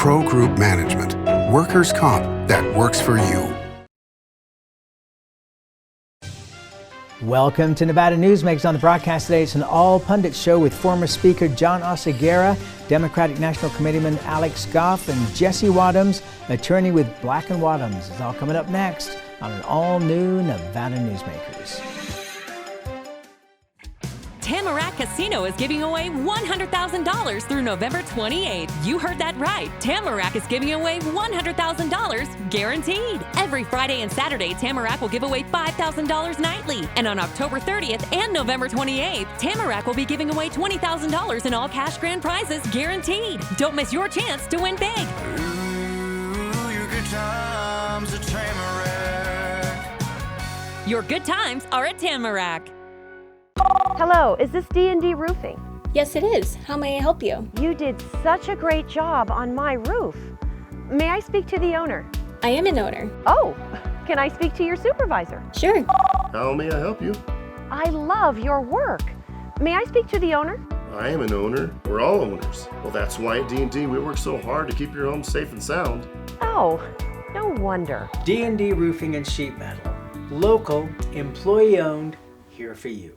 Pro Group Management, workers' comp that works for you. Welcome to Nevada Newsmakers. On the broadcast today, it's an all Pundits show with former Speaker John Oceguera, Democratic National Committeeman Goff, and Jesse Wadhams, attorney with Black & Wadhams. It's all coming up next on an all-new Nevada Newsmakers. Tamarack Casino is giving away $100,000 through November 28th. You heard that right. Tamarack is giving away $100,000 guaranteed. Every Friday and Saturday, Tamarack will give away $5,000 nightly. And on October 30th and November 28th, Tamarack will be giving away $20,000 in all cash grand prizes guaranteed. Don't miss your chance to win big. Ooh, your good times at Tamarack. Your good times are at Tamarack. Hello, is this D&D Roofing? Yes, it is. How may I help you? You did such a great job on my roof. May I speak to the owner? I am an owner. Oh, can I speak to your supervisor? Sure. How may I help you? I love your work. May I speak to the owner? I am an owner. We're all owners. Well, that's why at D&D we work so hard to keep your home safe and sound. Oh, no wonder. D&D Roofing and Sheet Metal. Local, employee-owned, here for you.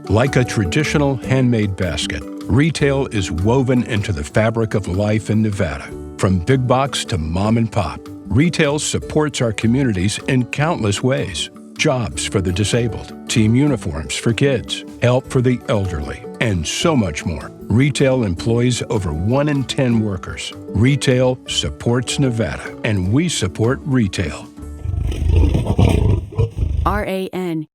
Like a traditional handmade basket, retail is woven into the fabric of life in Nevada. From big box to mom and pop, retail supports our communities in countless ways. Jobs for the disabled, team uniforms for kids, help for the elderly, and so much more. Retail employs over 1 in 10 workers. Retail supports Nevada, and we support retail. RANNV.org.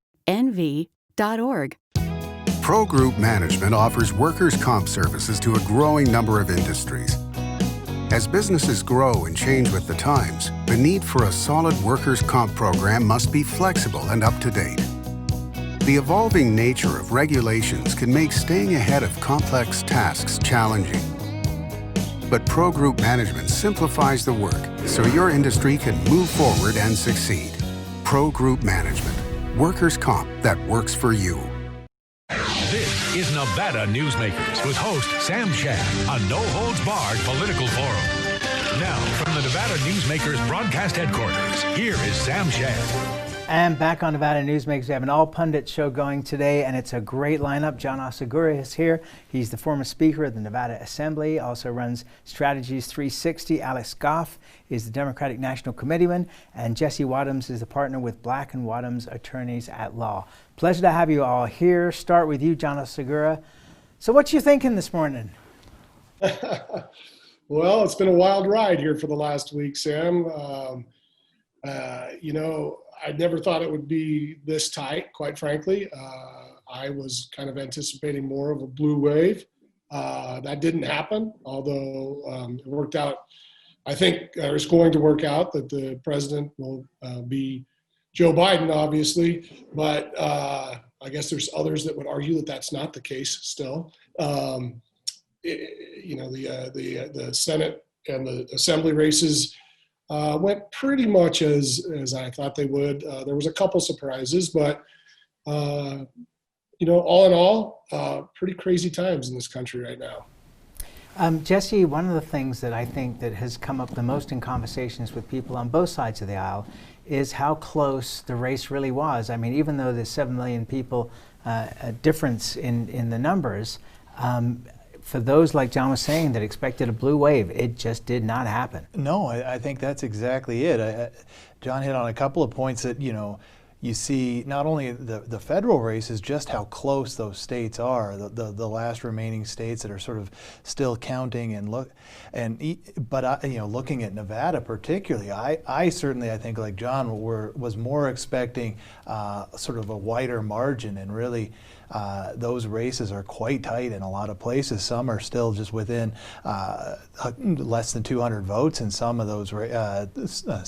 Pro Group Management offers workers' comp services to a growing number of industries. As businesses grow and change with the times, the need for a solid workers' comp program must be flexible and up to date. The evolving nature of regulations can make staying ahead of complex tasks challenging. But Pro Group Management simplifies the work so your industry can move forward and succeed. Pro Group Management, workers' comp that works for you. This is Nevada Newsmakers with host Sam Shad, a no-holds-barred political forum. Now, from the Nevada Newsmakers broadcast headquarters, here is Sam Shad. And back on Nevada Newsmakers, we have an all-pundit show going today, and it's a great lineup. John Oceguera is here. He's the former Speaker of the Nevada Assembly, also runs Strategies 360. Goff is the Democratic National Committeeman, and Jesse Wadhams is the partner with Black & Wadhams Attorneys at Law. Pleasure to have you all here. Start with you, John Oceguera. So what you thinking this morning? Well, it's been a wild ride here for the last week, Sam. I never thought it would be this tight, quite frankly. I was kind of anticipating more of a blue wave. That didn't happen, although it worked out. I think it's going to work out that the president will be Joe Biden, obviously, but I guess there's others that would argue that that's not the case still. The Senate and the Assembly races went pretty much as I thought they would. There was a couple surprises, but all in all, pretty crazy times in this country right now. Jesse, one of the things that I think that has come up the most in conversations with people on both sides of the aisle is how close the race really was. I mean, even though there's 7 million people a difference in the numbers, for those, like John was saying, that expected a blue wave, it just did not happen. No, I think that's exactly it. John hit on a couple of points that, you see not only the federal races, just how close those states are, the last remaining states that are sort of still counting but looking at Nevada particularly, I certainly, I think like John, was more expecting sort of a wider margin, and really those races are quite tight in a lot of places. Some are still just within less than 200 votes in some of those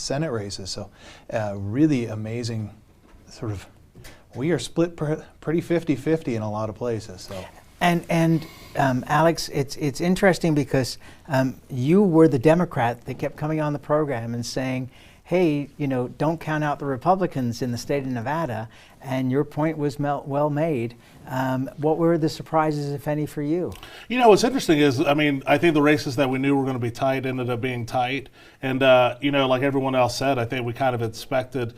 Senate races. So really amazing. Sort of, we are split pretty 50-50 in a lot of places. So, and Alex, it's interesting because you were the Democrat that kept coming on the program and saying, hey, don't count out the Republicans in the state of Nevada, and your point was well made. What were the surprises, if any, for you? What's interesting is, I think the races that we knew were going to be tight ended up being tight. And, like everyone else said, I think we kind of expected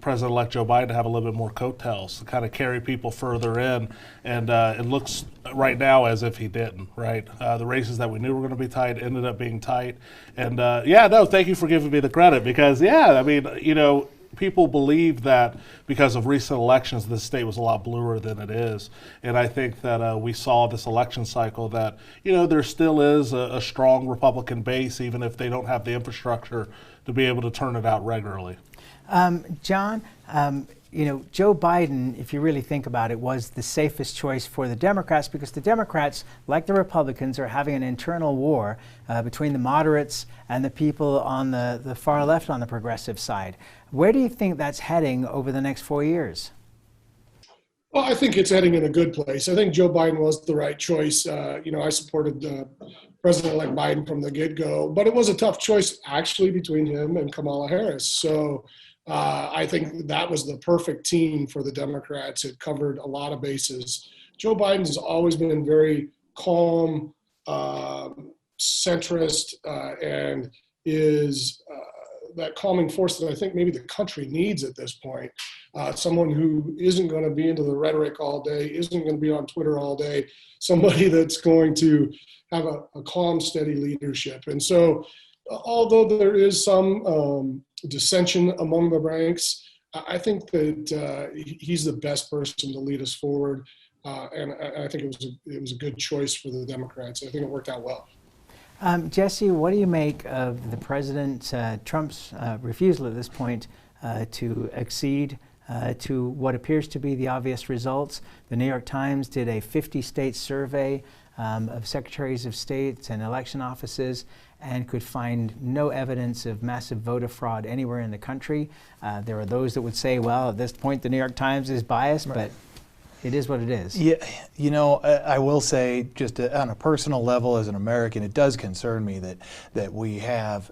President-elect Joe Biden to have a little bit more coattails to kind of carry people further in. And it looks right now as if he didn't, right? The races that we knew were going to be tight ended up being tight. And, thank you for giving me the credit because, people believe that because of recent elections, the state was a lot bluer than it is. And I think that we saw this election cycle that, there still is a strong Republican base, even if they don't have the infrastructure to be able to turn it out regularly. John, Joe Biden, if you really think about it, was the safest choice for the Democrats because the Democrats, like the Republicans, are having an internal war between the moderates and the people on the far left on the progressive side. Where do you think that's heading over the next 4 years? Well, I think it's heading in a good place. I think Joe Biden was the right choice. I supported President-elect Biden from the get-go, but it was a tough choice actually between him and Kamala Harris. So I think that was the perfect team for the Democrats. It covered a lot of bases. Joe Biden has always been very calm, centrist, and is that calming force that I think maybe the country needs at this point. Someone who isn't going to be into the rhetoric all day, isn't going to be on Twitter all day, somebody that's going to have a calm, steady leadership. And so although there is some dissension among the ranks, I think that he's the best person to lead us forward. And I think it was a good choice for the Democrats. I think it worked out well. Jesse, what do you make of the President Trump's refusal at this point to accede to what appears to be the obvious results? The New York Times did a 50-state survey of secretaries of state and election offices and could find no evidence of massive voter fraud anywhere in the country. There are those that would say, well, at this point, the New York Times is biased, but it is what it is. Yeah, I will say, just on a personal level, as an American, it does concern me that we have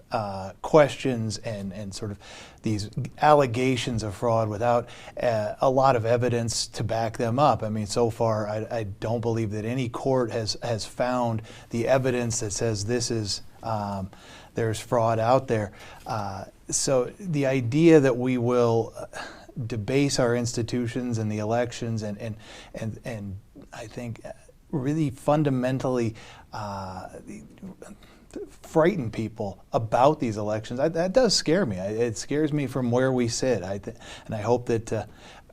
questions and sort of these allegations of fraud without a lot of evidence to back them up. I mean, so far, I don't believe that any court has found the evidence that says this is there's fraud out there. So the idea that we will debase our institutions and the elections and I think really fundamentally frighten people about these elections, that does scare me. It scares me from where we sit. And I hope that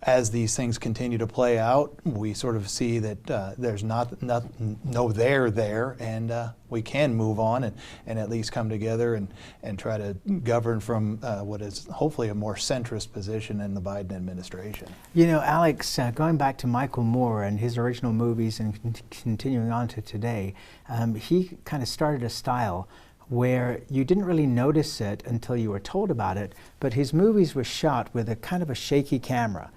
as these things continue to play out, we sort of see that there's no there, and we can move on and at least come together and try to govern from what is hopefully a more centrist position in the Biden administration. Alex, going back to Michael Moore and his original movies and continuing on to today, he kind of started a style where you didn't really notice it until you were told about it, but his movies were shot with a kind of a shaky camera.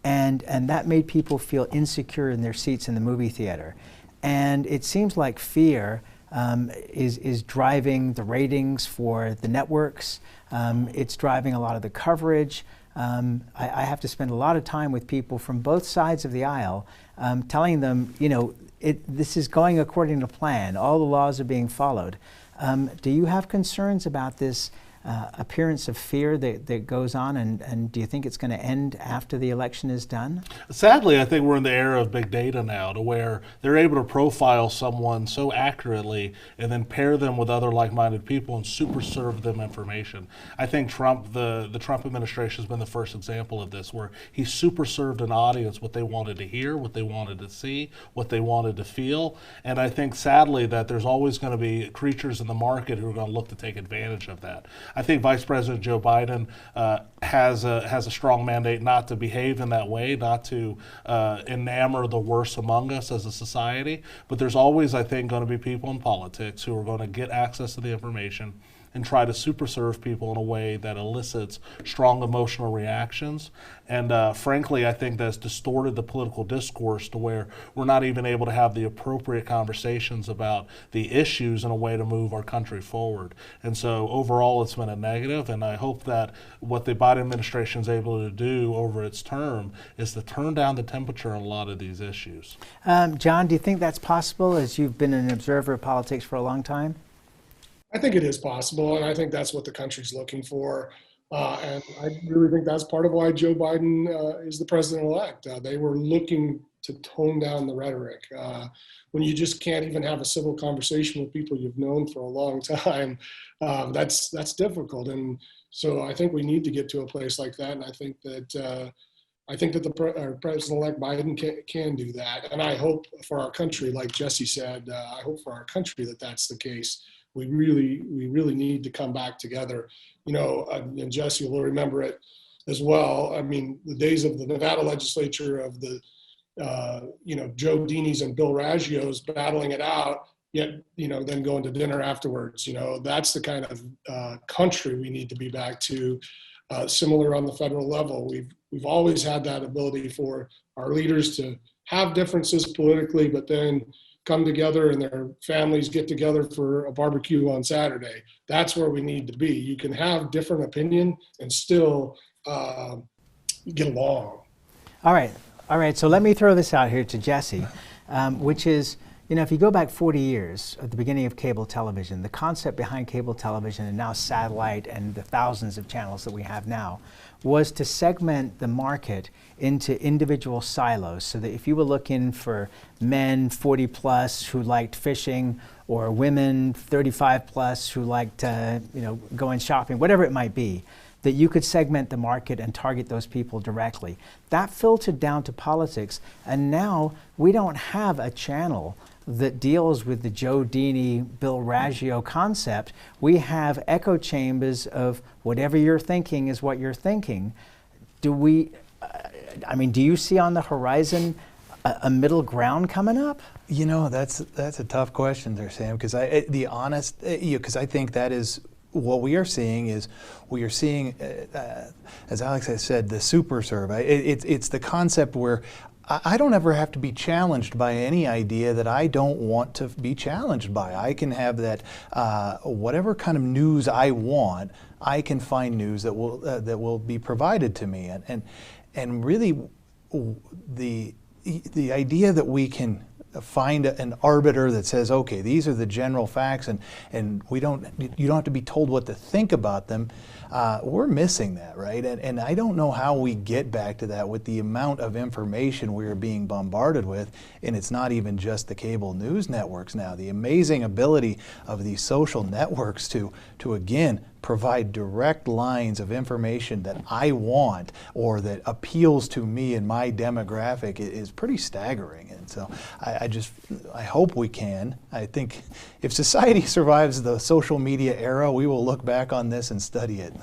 And that made people feel insecure in their seats in the movie theater. And it seems like fear is driving the ratings for the networks. It's driving a lot of the coverage. I have to spend a lot of time with people from both sides of the aisle telling them, this is going according to plan. All the laws are being followed. Do you have concerns about this appearance of fear that goes on, and do you think it's going to end after the election is done? Sadly, I think we're in the era of big data now, to where they're able to profile someone so accurately and then pair them with other like-minded people and super serve them information. I think the Trump administration has been the first example of this, where he super served an audience what they wanted to hear, what they wanted to see, what they wanted to feel. And I think sadly that there's always going to be creatures in the market who are going to look to take advantage of that. I think Vice President Joe Biden has a strong mandate not to behave in that way, not to enamor the worst among us as a society. But there's always, I think, going to be people in politics who are going to get access to the information and try to super serve people in a way that elicits strong emotional reactions. And frankly, I think that's distorted the political discourse to where we're not even able to have the appropriate conversations about the issues in a way to move our country forward. And so overall, it's been a negative, and I hope that what the Biden administration is able to do over its term is to turn down the temperature on a lot of these issues. John, do you think that's possible, as you've been an observer of politics for a long time? I think it is possible, and I think that's what the country's looking for. And I really think that's part of why Joe Biden is the president-elect. They were looking to tone down the rhetoric. When you just can't even have a civil conversation with people you've known for a long time, that's difficult. And so I think we need to get to a place like that. And I think that the President-elect Biden can do that. And I hope for our country, like Jesse said, I hope for our country that that's the case. We really need to come back together. And Jesse will remember it as well. I mean, the days of the Nevada legislature of the, Joe Dini's and Bill Raggio's battling it out, yet, then going to dinner afterwards. That's the kind of country we need to be back to. Similar on the federal level. We've always had that ability for our leaders to have differences politically, but then come together and their families get together for a barbecue on Saturday. That's where we need to be. You can have different opinion and still get along. All right. So let me throw this out here to Jesse, which is, if you go back 40 years at the beginning of cable television, the concept behind cable television and now satellite and the thousands of channels that we have now was to segment the market into individual silos, so that if you were looking for men 40 plus who liked fishing, or women 35 plus who liked going shopping, whatever it might be, that you could segment the market and target those people directly. That filtered down to politics, and now we don't have a channel that deals with the Joe Dini, Bill Raggio concept. We have echo chambers of whatever you're thinking is what you're thinking. Do you see on the horizon a middle ground coming up? That's a tough question there, Sam, because I think that is what we are seeing as Alex has said, the super serve. It's the concept where I don't ever have to be challenged by any idea that I don't want to be challenged by. I can have that whatever kind of news I want. I can find news that will be provided to me, and really the idea that we can find an arbiter that says, okay, these are the general facts, and you don't have to be told what to think about them. We're missing that, right? And I don't know how we get back to that with the amount of information we are being bombarded with, and it's not even just the cable news networks now. The amazing ability of these social networks to again provide direct lines of information that I want or that appeals to me and my demographic is pretty staggering. And so I hope we can. I think if society survives the social media era, we will look back on this and study it.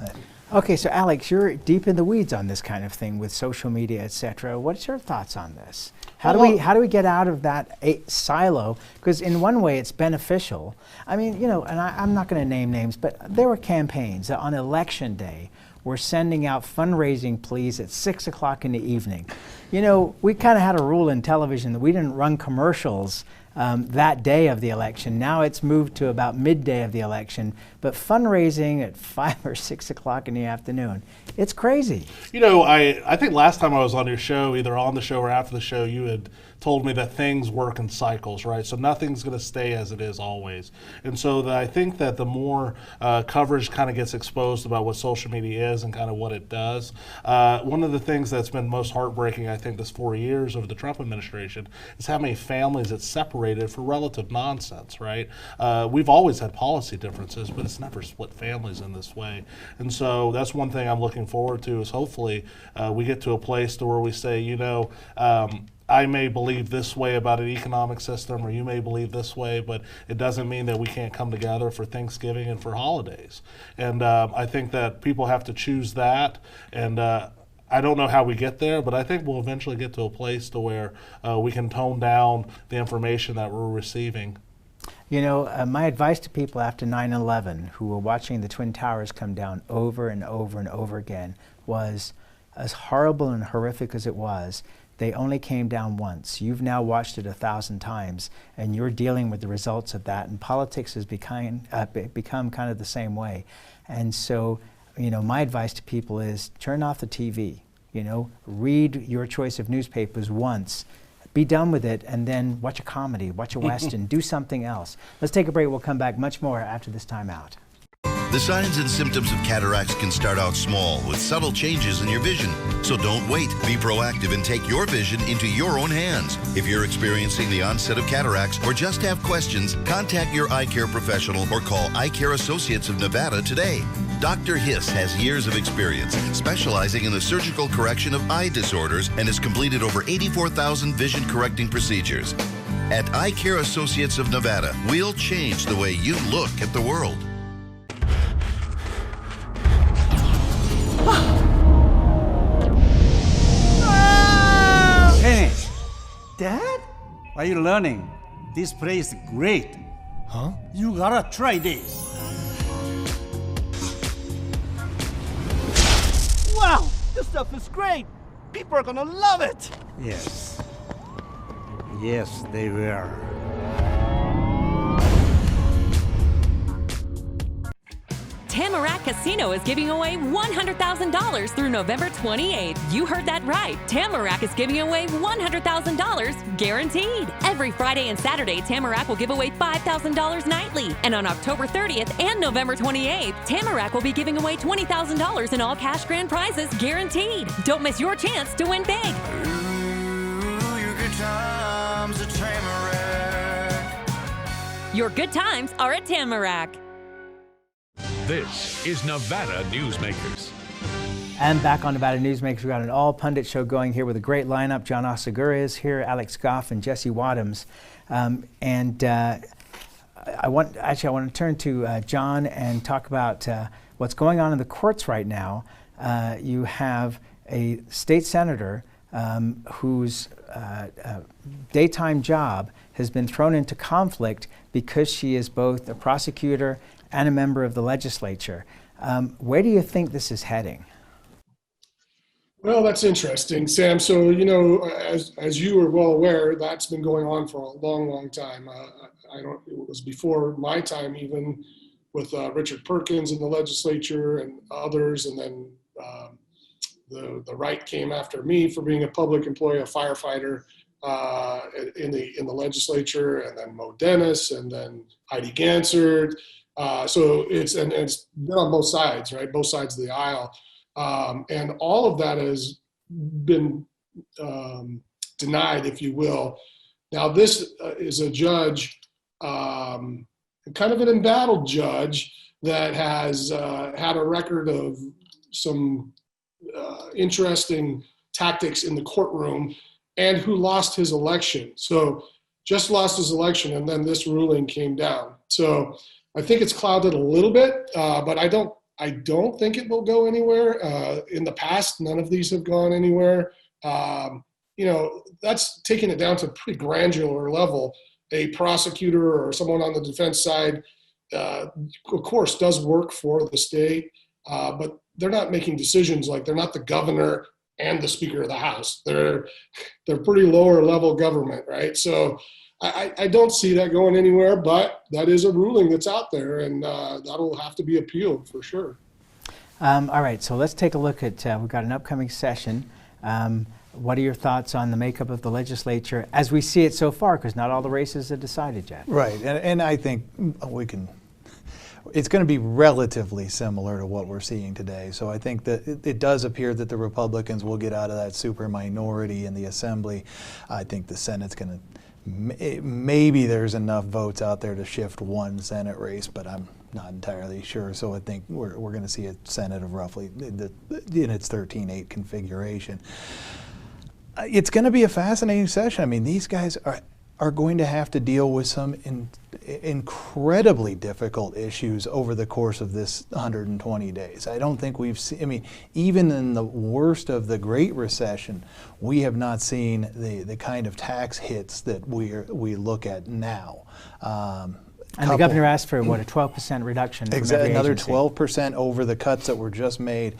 Okay, so Alex, you're deep in the weeds on this kind of thing with social media, etc. What's your thoughts on this? How do we get out of that silo? Because in one way, it's beneficial. I mean, and I'm not going to name names, but there were campaigns that on election day were sending out fundraising pleas at 6 o'clock in the evening. We kind of had a rule in television that we didn't run commercials that day of the election. Now it's moved to about midday of the election, but fundraising at 5 or 6 o'clock in the afternoon, it's crazy. I think last time I was on your show, either on the show or after the show, you had told me that things work in cycles, right? So nothing's going to stay as it is always. And so I think that the more coverage kind of gets exposed about what social media is and kind of what it does, one of the things that's been most heartbreaking, I think, this 4 years of the Trump administration is how many families it's separated for relative nonsense, right? We've always had policy differences, but it's never split families in this way. And so that's one thing I'm looking forward to, is hopefully we get to a place to where we say, I may believe this way about an economic system, or you may believe this way, but it doesn't mean that we can't come together for Thanksgiving and for holidays. And I think that people have to choose that. And I don't know how we get there, but I think we'll eventually get to a place to where we can tone down the information that we're receiving. You know, my advice to people after 9/11 who were watching the Twin Towers come down over and over and over again was, as horrible and horrific as it was, they only came down once. You've now watched it 1,000 times, and you're dealing with the results of that. And politics has become kind of the same way. And so, you know, my advice to people is turn off the TV. You know, read your choice of newspapers once. Be done with it, and then watch a comedy, watch a Western, do something else. Let's take a break. We'll come back much more after this time out. The signs and symptoms of cataracts can start out small with subtle changes in your vision. So don't wait. Be proactive and take your vision into your own hands. If you're experiencing the onset of cataracts or just have questions, contact your eye care professional or call Eye Care Associates of Nevada today. Dr. Hiss has years of experience specializing in the surgical correction of eye disorders and has completed over 84,000 vision correcting procedures. At Eye Care Associates of Nevada, we'll change the way you look at the world. Hey, Dad? Are you learning? This place is great. Huh? You gotta try this. Wow, this stuff is great. People are gonna love it. Yes. Yes, they will. Tamarack Casino is giving away $100,000 through November 28th. You heard that right. Tamarack is giving away $100,000 guaranteed. Every Friday and Saturday, Tamarack will give away $5,000 nightly. And on October 30th and November 28th, Tamarack will be giving away $20,000 in all cash grand prizes guaranteed. Don't miss your chance to win big. Ooh, your good times at Tamarack. Your good times are at Tamarack. This is Nevada Newsmakers. And back on Nevada Newsmakers, we've got an all pundit show going here with a great lineup. John Oceguera is here, Alex Goff, and Jesse Wadhams. I want to turn to John and talk about what's going on in the courts right now. You have a state senator whose daytime job has been thrown into conflict because she is both a prosecutor and a member of the legislature. Where do you think this is heading? Well, that's interesting, Sam. So, you know, as you are well aware, that's been going on for a long, long time. It was before my time, even with Richard Perkins in the legislature and others, and then the right came after me for being a public employee, a firefighter in the legislature, and then Mo Dennis, and then Heidi Gansert. So it's been on both sides, right? Both sides of the aisle. And all of that has been denied, if you will. Now, this is a judge, kind of an embattled judge that has had a record of some interesting tactics in the courtroom and who lost his election. So just lost his election, and then this ruling came down. So I think it's clouded a little bit, but I don't think it will go anywhere. In the past, none of these have gone anywhere. You know, that's taking it down to a pretty granular level. A prosecutor or someone on the defense side, of course, does work for the state, but they're not making decisions. Like, they're not the governor and the Speaker of the House. They're pretty lower level government, right? So I don't see that going anywhere, but that is a ruling that's out there, and that'll have to be appealed for sure. All right, so let's take a look at, we've got an upcoming session. What are your thoughts on the makeup of the legislature as we see it so far? Because not all the races are decided yet. Right, and I think it's going to be relatively similar to what we're seeing today. So I think that it does appear that the Republicans will get out of that super minority in the Assembly. I think the Senate's going to, maybe there's enough votes out there to shift one Senate race, but I'm not entirely sure. So I think we're going to see a Senate of roughly in its 13-8 configuration. It's going to be a fascinating session. I mean, these guys are going to have to deal with some incredibly difficult issues over the course of this 120 days. I don't think we've seen, I mean, even in the worst of the Great Recession, we have not seen the kind of tax hits that we look at now. And the governor asked for, what, a 12% reduction from Exactly, every another agency. 12% over the cuts that were just made.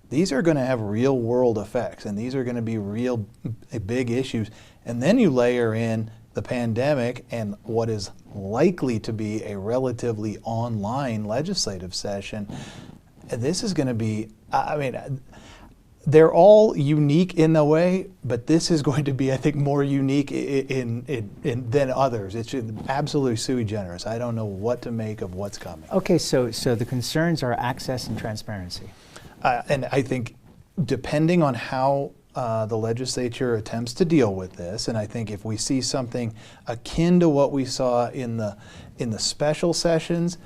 These are going to have real world effects, and these are going to be real big issues. And then you layer in the pandemic and what is likely to be a relatively online legislative session. This is going to be, I mean, they're all unique in a way, but this is going to be, I think, more unique than others. It's absolutely sui generis. I don't know what to make of what's coming. Okay, so the concerns are access and transparency. And I think depending on how the legislature attempts to deal with this, and I think if we see something akin to what we saw in the special sessions,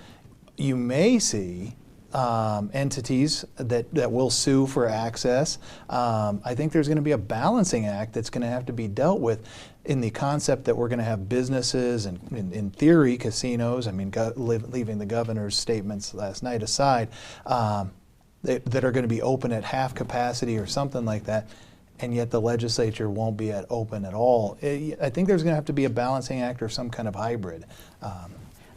you may see entities that will sue for access. I think there's going to be a balancing act that's going to have to be dealt with in the concept that we're going to have businesses and, in theory, casinos. I mean, leaving the governor's statements last night aside, that are going to be open at half capacity or something like that, and yet the legislature won't be open at all. I think there's going to have to be a balancing act or some kind of hybrid.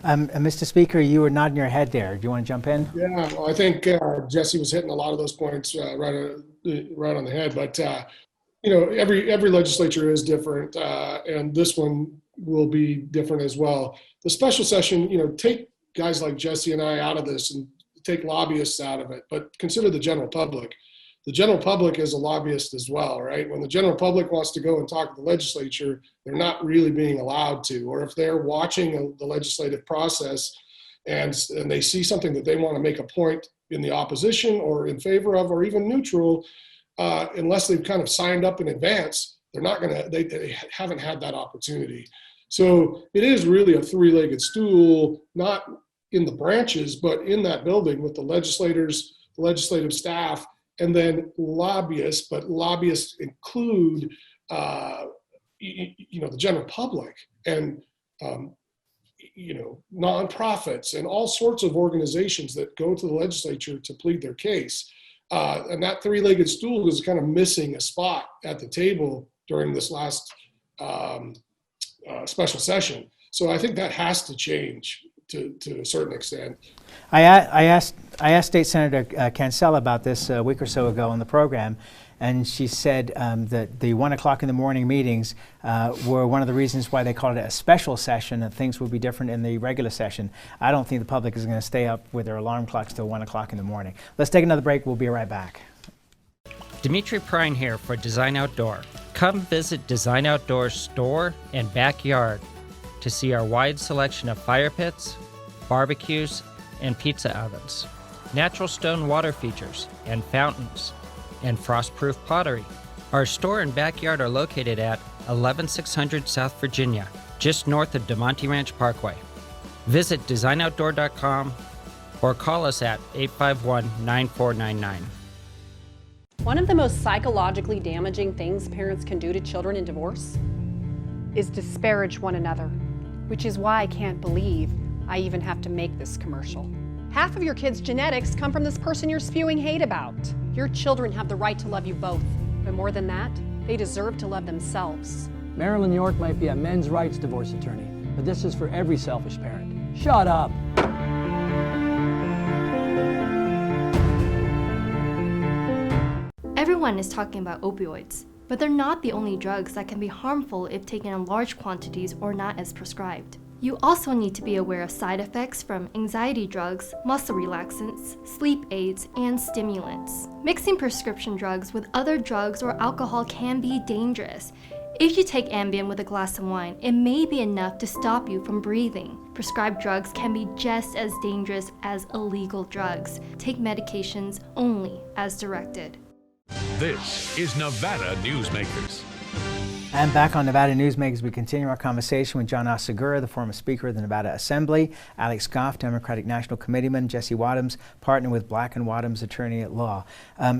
Mr. Speaker, you were nodding your head there. Do you want to jump in? Yeah, well, I think Jesse was hitting a lot of those points right on the head. But you know, every legislature is different, and this one will be different as well. The special session, you know, take guys like Jesse and I out of this, and take lobbyists out of it, but consider the general public. The general public is a lobbyist as well, right? When the general public wants to go and talk to the legislature, they're not really being allowed to. Or if they're watching the legislative process and they see something that they want to make a point in the opposition or in favor of, or even neutral, unless they've kind of signed up in advance, they're not going to, they haven't had that opportunity. So it is really a three-legged stool, not in the branches, but in that building with the legislators, the legislative staff, and then lobbyists. But lobbyists include, you know, the general public and, you know, nonprofits and all sorts of organizations that go to the legislature to plead their case. And that three-legged stool is kind of missing a spot at the table during this last special session. So I think that has to change to a certain extent. I asked State Senator Cancel about this a week or so ago on the program, and she said that the 1 o'clock in the morning meetings were one of the reasons why they called it a special session, and things would be different in the regular session. I don't think the public is going to stay up with their alarm clocks till 1 o'clock in the morning. Let's take another break. We'll be right back. Dimitri Prine here for Design Outdoor. Come visit Design Outdoor's store and backyard to see our wide selection of fire pits, barbecues, and pizza ovens, natural stone water features and fountains, and frost-proof pottery. Our store and backyard are located at 11600 South Virginia, just north of DeMonte Ranch Parkway. Visit designoutdoor.com or call us at 851-9499. One of the most psychologically damaging things parents can do to children in divorce is disparage one another. which is why I can't believe I even have to make this commercial. Half of your kids' genetics come from this person you're spewing hate about. Your children have the right to love you both, but more than that, they deserve to love themselves. Marilyn York might be a men's rights divorce attorney, but this is for every selfish parent. Shut up. Everyone is talking about opioids, but they're not the only drugs that can be harmful if taken in large quantities or not as prescribed. You also need to be aware of side effects from anxiety drugs, muscle relaxants, sleep aids, and stimulants. Mixing prescription drugs with other drugs or alcohol can be dangerous. If you take Ambien with a glass of wine, it may be enough to stop you from breathing. Prescribed drugs can be just as dangerous as illegal drugs. Take medications only as directed. This is Nevada Newsmakers. And back on Nevada Newsmakers, we continue our conversation with John Oceguera, the former Speaker of the Nevada Assembly, Alex Goff, Democratic National Committeeman, Jesse Wadhams, partner with Black & Wadhams, attorney at law.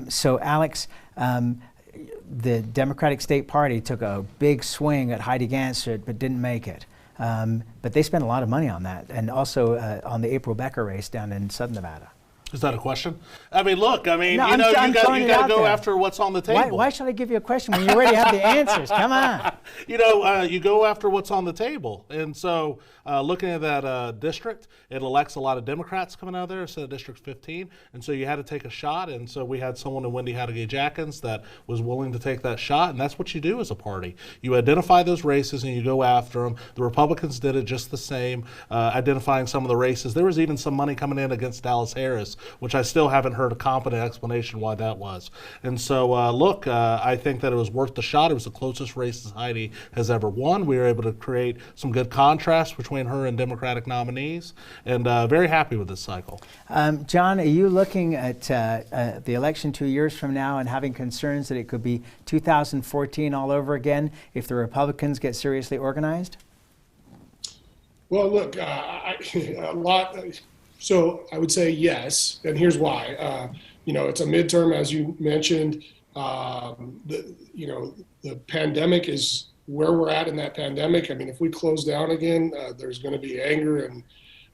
So Alex, the Democratic State Party took a big swing at Heidi Gantz, but didn't make it. But they spent a lot of money on that, and also on the April Becker race down in Southern Nevada. Is that a question? I mean, look, No, you I'm got throwing to it out go there. after what's on the table. Why should I give you a question when you already have the answers? Come on. You go after what's on the table. And so looking at that district, it elects a lot of Democrats coming out of there instead of District 15. And so you had to take a shot. And so we had someone in Wendy Hattagay-Jackins that was willing to take that shot. And that's what you do as a party. You identify those races and you go after them. The Republicans did it just the same, identifying some of the races. There was even some money coming in against Dallas Harris, which I still haven't heard a competent explanation why that was. And so, I think that it was worth the shot. It was the closest race Heidi has ever won. We were able to create some good contrast between her and Democratic nominees, and very happy with this cycle. John, are you looking at the election 2 years from now and having concerns that it could be 2014 all over again if the Republicans get seriously organized? Well, look, so I would say yes, and here's why. It's a midterm, as you mentioned. The pandemic is where we're at in that pandemic. I mean, if we close down again, there's going to be anger and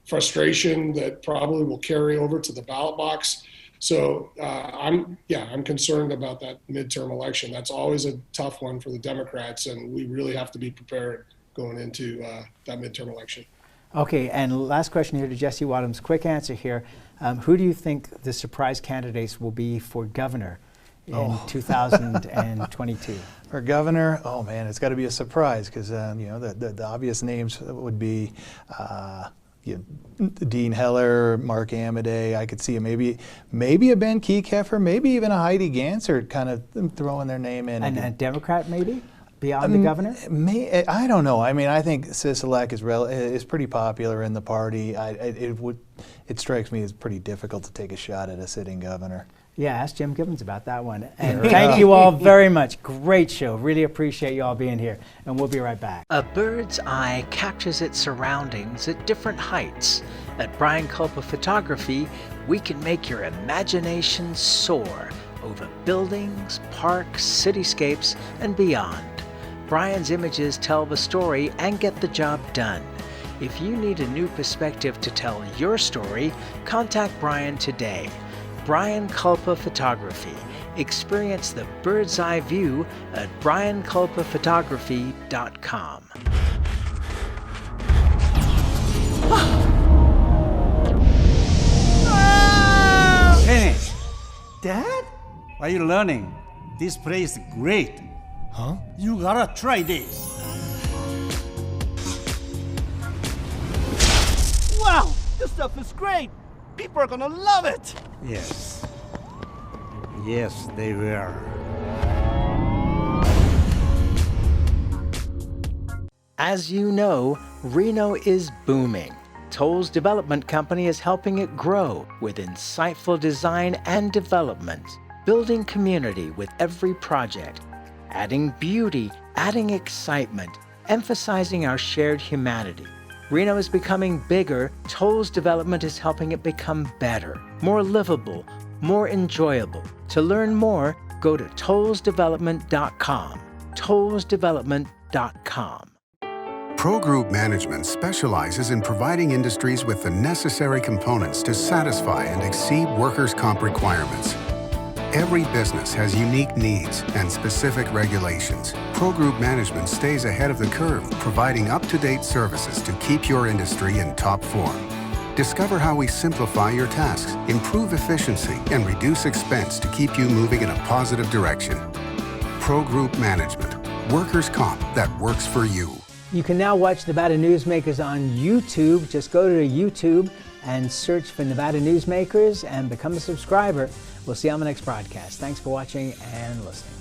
frustration that probably will carry over to the ballot box. So I'm concerned about that midterm election. That's always a tough one for the Democrats, and we really have to be prepared going into that midterm election. Okay, and last question here to Jesse Wadhams. Quick answer here. Who do you think the surprise candidates will be for governor in 2022? For governor, oh man, it's got to be a surprise because the obvious names would be Dean Heller, Mark Amaday. I could see maybe a Ben Kiekeffer, maybe even a Heidi Gansert kind of throwing their name in. And a Democrat maybe? Beyond the governor? I don't know. I mean, I think Sisolak is pretty popular in the party. It strikes me as pretty difficult to take a shot at a sitting governor. Yeah, ask Jim Gibbons about that one. And thank you all very much. Great show. Really appreciate you all being here. And we'll be right back. A bird's eye captures its surroundings at different heights. At Brian Culpa Photography, we can make your imagination soar over buildings, parks, cityscapes, and beyond. Brian's images tell the story and get the job done. If you need a new perspective to tell your story, contact Brian today. Brian Culpa Photography. Experience the bird's eye view at brianculpaphotography.com. Kenny! Dad? Are you learning? This place is great. Huh? You gotta try this. Wow, this stuff is great. People are gonna love it. Yes. Yes, they will. As you know, Reno is booming. Toll's development company is helping it grow with insightful design and development, building community with every project, adding beauty, adding excitement, emphasizing our shared humanity. Reno is becoming bigger. Toll's development is helping it become better, more livable, more enjoyable. To learn more, go to tollsdevelopment.com. tollsdevelopment.com. Pro Group Management specializes in providing industries with the necessary components to satisfy and exceed workers' comp requirements. Every business has unique needs and specific regulations. Pro Group Management stays ahead of the curve, providing up-to-date services to keep your industry in top form. Discover how we simplify your tasks, improve efficiency, and reduce expense to keep you moving in a positive direction. Pro Group Management. Workers' comp that works for you. You can now watch Nevada Newsmakers on YouTube. Just go to YouTube and search for Nevada Newsmakers and become a subscriber. We'll see you on the next broadcast. Thanks for watching and listening.